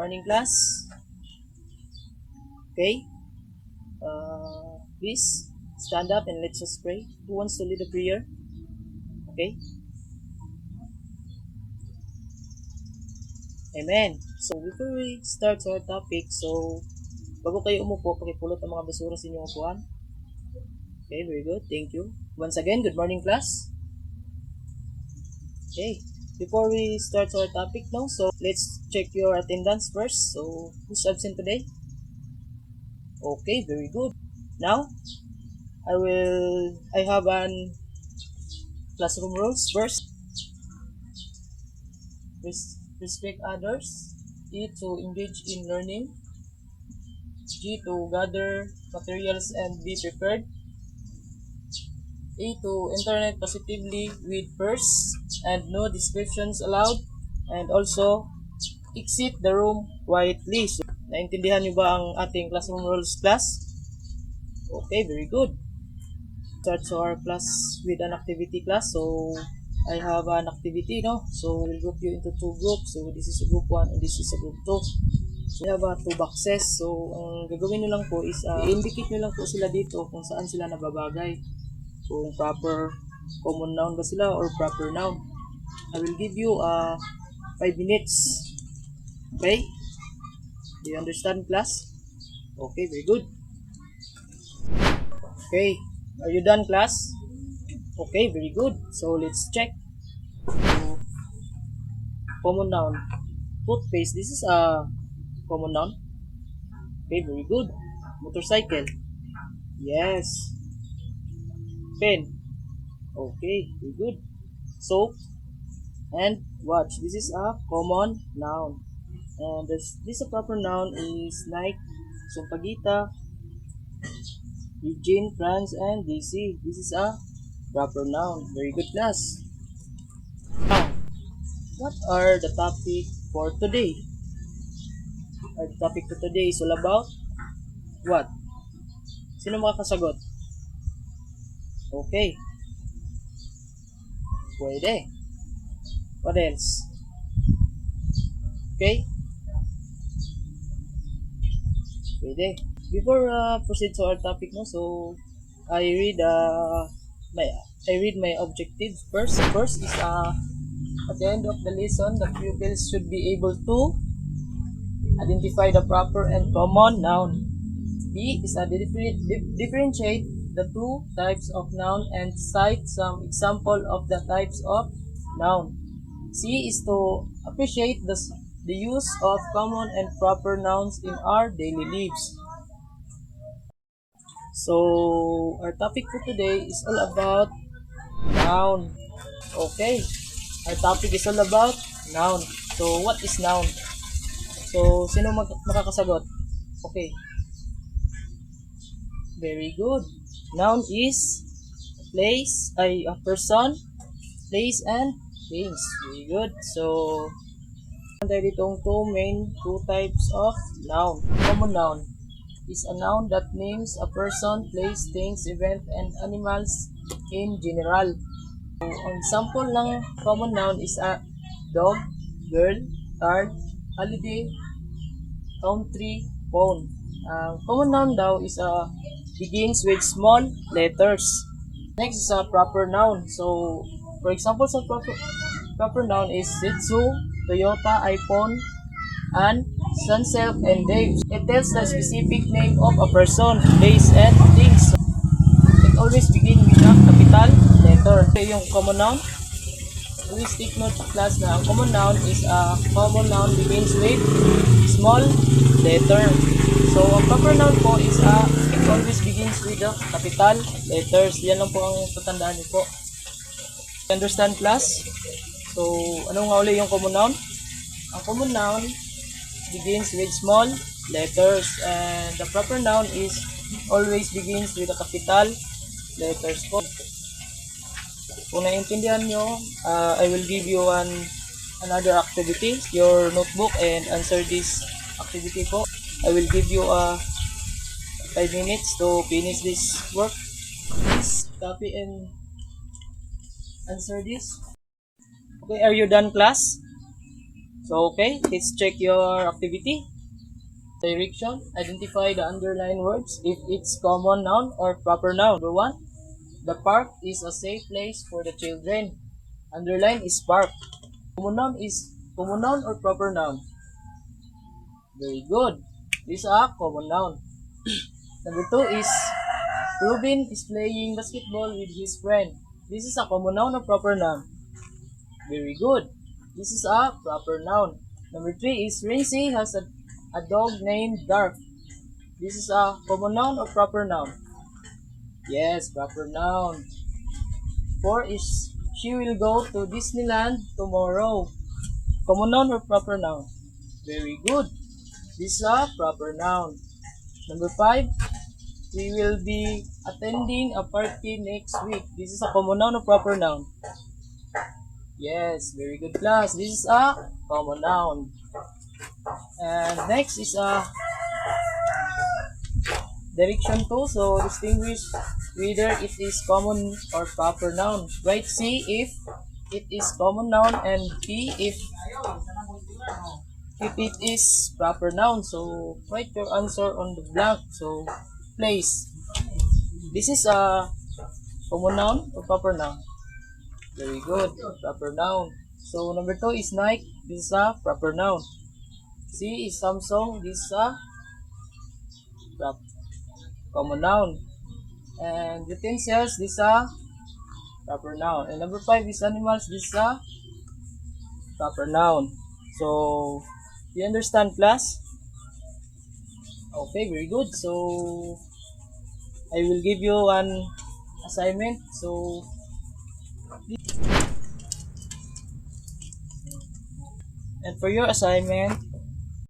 morning class. Okay. Please stand up and let's just pray. Who wants to lead a prayer? Okay. Amen. So before we start our topic, bago kayo umupo, pakipulot ang mga basura sa inyong upuan. Okay, very good. Thank you. Once again, good morning class. Okay. Before we start our topic now, so let's check your attendance first. So who's absent today? Okay, very good. Now, I have an classroom rules first. Respect others. E, to engage in learning. G, to gather materials and be prepared. A, to interact positively with peers and no descriptions allowed. And also, exit the room quietly. So, naintindihan nyo ba ang ating classroom rules, class? Okay, very good. Start our class with an activity class. So, I have an activity, no? So, we'll group you into two groups. So, this is a group 1 and this is a group 2. So, we have two boxes. So, ang gagawin nyo lang po is, i-indicate nyo lang po sila dito kung saan sila nababagay. Kung proper common noun ba sila or proper noun. I will give you 5 minutes. Okay? Do you understand, class? Okay, very good. Okay, are you done, class? Okay, very good. So, let's check. So, common noun. Toothpaste, this is a common noun. Okay, very good. Motorcycle. Yes. Pen. Okay, very good. Soap and watch. This is a common noun. And this a proper noun is Nike, Sumpagita, Eugene, France, and DC. This is a proper noun. Very good, class. Now, what are the topic for today? Our topic for today is all about what? Sino makakasagot? Okay. Pwede. What else? Okay. Pwede. Before proceed to our topic, no, so I read my objectives first. First is at the end of the lesson, the pupils should be able to identify the proper and common noun. B is differentiate the two types of noun and cite some example of the types of noun. C is to appreciate the use of common and proper nouns in our daily lives. So, our topic for today is all about noun. Okay. Our topic is all about noun. So, what is noun? So, sino makakasagot? Okay. Very good. Noun is a person, place, and things. Very good. So, tayo ditong two types of noun. Common noun is a noun that names a person, place, things, event, and animals in general. So, ang sample ng common noun is a dog, girl, card, holiday, country, phone. Common noun daw is begins with small letters. Next is a proper noun. So, for example, sa proper noun is Shih Toyota, iPhone, and Sunsilk and Dave. It tells the specific name of a person, place, and things. So, it always begins with a capital letter. Yung common noun, always take note class na ang common noun is a common noun begins with small letter. So, ang proper noun po is it always begins with the capital letters. Yan lang po ang tatandaan niyo po. Understand, class? So, anong nga uli yung common noun? Ang common noun begins with small letters and the proper noun is always begins with the capital letters po. Kung naiintindihan nyo, I will give you another activity, your notebook, and answer this activity po. I will give you 5 minutes to finish this work. Please copy and answer this. Okay, are you done, class? So okay, let's check your activity. Direction. Identify the underlined words if it's common noun or proper noun. Number 1. The park is a safe place for the children. Underline is park. Common noun or proper noun? Very good. This is a common noun. Number 2 is Ruben is playing basketball with his friend. This is a common noun or proper noun? Very good. This is a proper noun. Number 3 is Rinsey has a dog named Dark. This is a common noun or proper noun? Yes, proper noun. 4 is she will go to Disneyland tomorrow. Common noun or proper noun? Very good. This is a proper noun. Number 5, we will be attending a party next week. This is a common noun or proper noun? Yes, very good class. This is a common noun. And next is a direction 2. So distinguish whether it is common or proper noun. Write C if it is common noun and P if it is proper noun. So write your answer on the blank. So place. This is a common noun or proper noun? Very good. Proper noun. So number 2 is Nike. This is a proper noun. C is Samsung. This is a common noun. And utensils. This is a proper noun. And number 5 is animals. This is a proper noun. So you understand, class? Okay, very good. So I will give you an assignment. So and for your assignment,